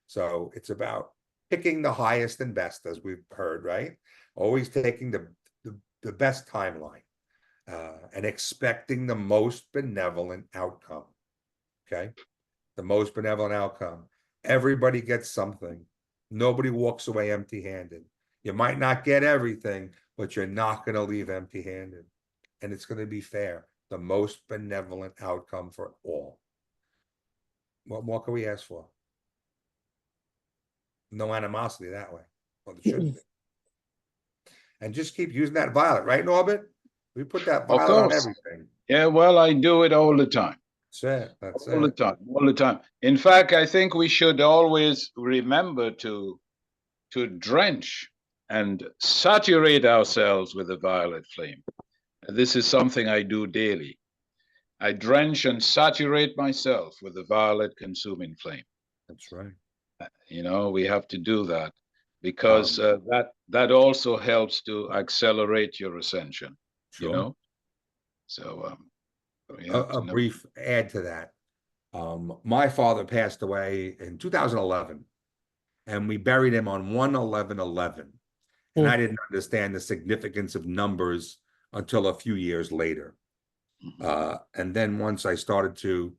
So it's about picking the highest and best, as we've heard, right? Always taking the best timeline and expecting the most benevolent outcome. Okay, the most benevolent outcome. Everybody gets something. Nobody walks away empty-handed. You might not get everything, but you're not going to leave empty-handed. And it's going to be fair. The most benevolent outcome for all. What more can we ask for? No animosity that way. Well, it should be. And just keep using that violet, right, Norbert? We put that Of violet on course. everything. Yeah, well, I do it all the time. That's it. That's All the it. time. All the time. In fact, I think we should always remember to drench and saturate ourselves with the violet flame. This is something I do daily. I drench and saturate myself with the violet consuming flame. That's right. You know, we have to do that because that also helps to accelerate your ascension. Sure. You know, so a brief add to that. My father passed away in 2011, and we buried him on 1/11/11. And I didn't understand the significance of numbers until a few years later. And then once I started to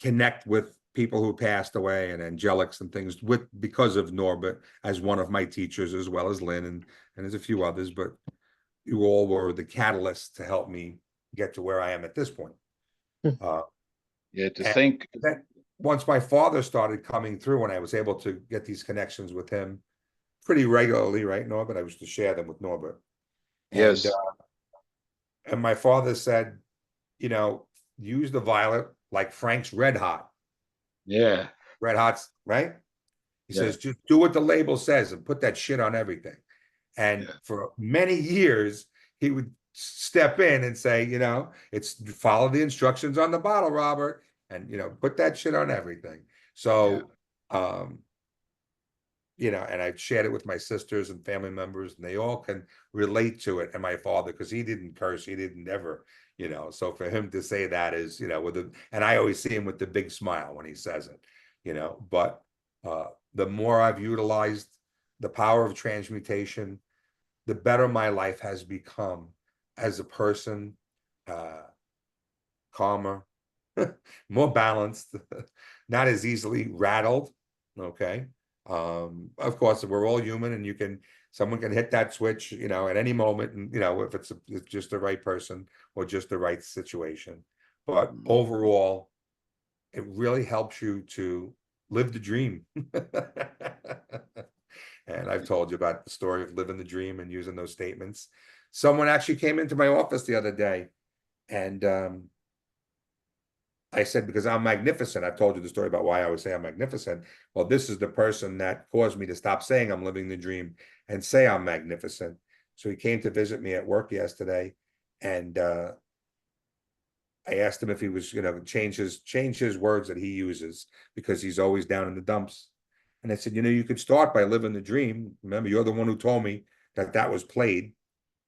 connect with people who passed away and angelics and things because of Norbert as one of my teachers, as well as Lynn and there's a few others, but you all were the catalyst to help me get to where I am at this point. Yeah, to And think. then once my father started coming through and I was able to get these connections with him pretty regularly, right, Norbert? I used to share them with Norbert. Yes. And my father said, use the violet like Frank's Red Hot. Yeah. Red Hot's, right? He Yeah. says, just do what the label says and put that shit on everything. And for many years, he would step in and say, it's follow the instructions on the bottle, Robert, and, put that shit on everything. So, and I've shared it with my sisters and family members, and they all can relate to it. And my father, because he didn't curse, he didn't ever, so for him to say that is, and I always see him with the big smile when he says it, but the more I've utilized the power of transmutation, the better my life has become as a person, calmer, more balanced, not as easily rattled. Okay. Of course, we're all human, and someone can hit that switch, at any moment, and if it's just the right person or just the right situation. But overall, it really helps you to live the dream. And I've told you about the story of living the dream and using those statements. Someone actually came into my office the other day, and I said, because I'm magnificent. I've told you the story about why I always say I'm magnificent. Well, this is the person that caused me to stop saying I'm living the dream and say I'm magnificent. So he came to visit me at work yesterday, and I asked him if he was going to change his words that he uses, because he's always down in the dumps. And I said, you could start by living the dream. Remember, you're the one who told me that was played.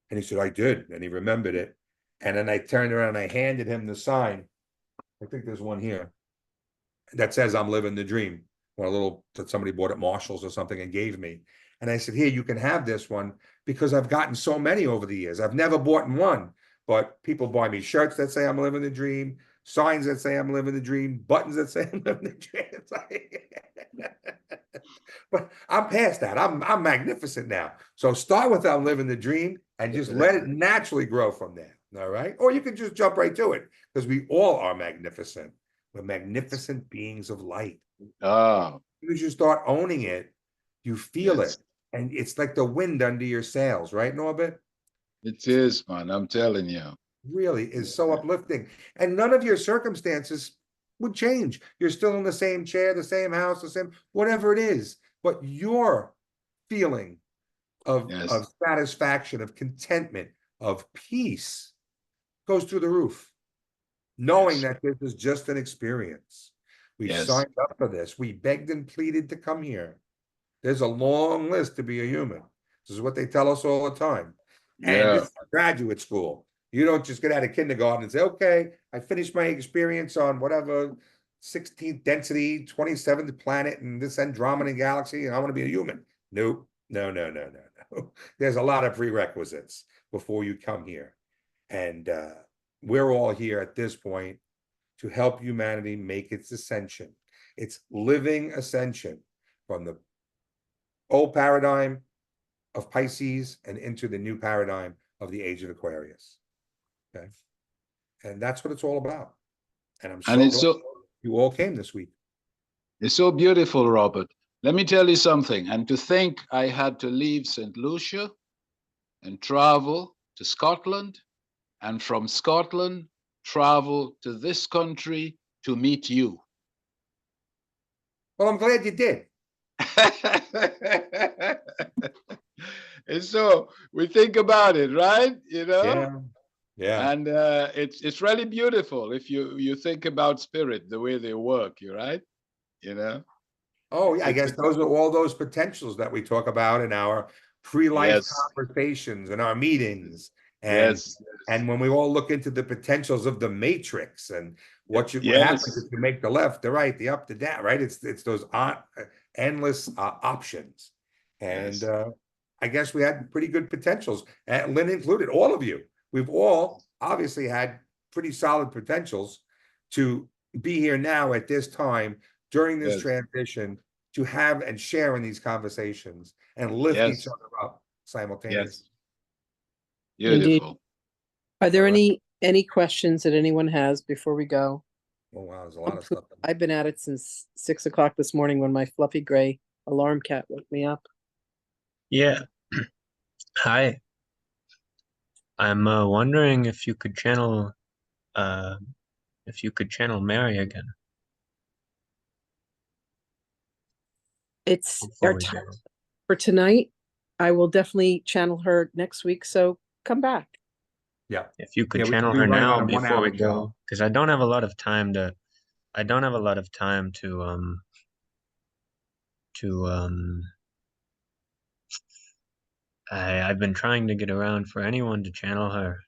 And he said, I did. And he remembered it. And then I turned around and I handed him the sign. I think there's one here that says I'm living the dream, or a little that somebody bought at Marshall's or something and gave me. And I said, here, you can have this one, because I've gotten so many over the years. I've never bought one, but people buy me shirts that say I'm living the dream, signs that say I'm living the dream, buttons that say I'm living the dream. It's like, but I'm past that. I'm magnificent now. So start with I'm living the dream and just let it naturally grow from there. All right. Or you can just jump right to it, because we all are magnificent. We're magnificent beings of light. Oh. As you start owning it, you feel it. And it's like the wind under your sails, right, Norbert? It is, man. I'm telling you. Really is so uplifting. And none of your circumstances would change. You're still in the same chair, the same house, the same, whatever it is. But your feeling of satisfaction, of contentment, of peace goes through the roof. Knowing that this is just an experience. We signed up for this. We begged and pleaded to come here. There's a long list to be a human. This is what they tell us all the time. And this is graduate school. You don't just get out of kindergarten and say, okay, I finished my experience on whatever 16th density, 27th planet in this Andromedan galaxy, and I want to be a human. Nope. No. There's a lot of prerequisites before you come here. And we're all here at this point to help humanity make its ascension. It's living ascension from the old paradigm of Pisces and into the new paradigm of the Age of Aquarius. Okay. And that's what it's all about. And I'm so glad you all came this week. It's so beautiful, Robert. Let me tell you something. And to think I had to leave St. Lucia and travel to Scotland, and from Scotland, travel to this country to meet you. Well, I'm glad you did. And so we think about it, right? Yeah. And it's really beautiful if you think about spirit, the way they work, you're right. Oh, yeah, I guess those are all those potentials that we talk about in our pre-life conversations and our meetings. And when we all look into the potentials of the matrix and what happens if you make the left, the right, the up, the down, right? It's those endless options. And I guess we had pretty good potentials, Lynn included, all of you. We've all obviously had pretty solid potentials to be here now at this time during this Yes. transition to have and share in these conversations and lift each Yes. other up simultaneously. Yes. Indeed. Beautiful. Are there All right. any questions that anyone has before we go? Oh, wow, there's a lot I'm of stuff. I've been at it since 6 o'clock this morning when my fluffy gray alarm cat woke me up. Yeah. Hi. I'm wondering if you could channel Mary again It's before our we time go. for tonight. I will definitely channel her next week, so come back. Yeah. If you could Yeah, channel we're her running now on a before we 1 hour go, show. because I don't have a lot of time to I've been trying to get around for anyone to channel her,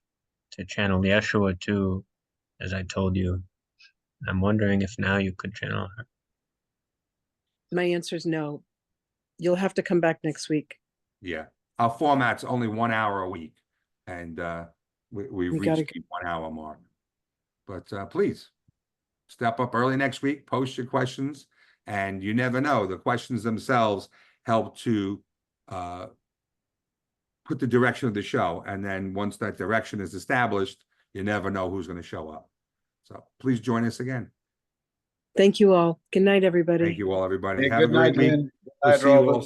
to channel Yeshua too, as I told you. I'm wondering if now you could channel her. My answer is no. You'll have to come back next week. Yeah. Our format's only 1 hour a week. And we've We gotta reached the 1 hour mark. But please step up early next week, post your questions, and you never know. The questions themselves help to put the direction of the show. And then once that direction is established, you never know who's going to show up. So please join us again. Thank you all. Good night, everybody. Thank you all, everybody. Hey, Have a good great night, week. Lynn. Good We'll night, see you Robert. all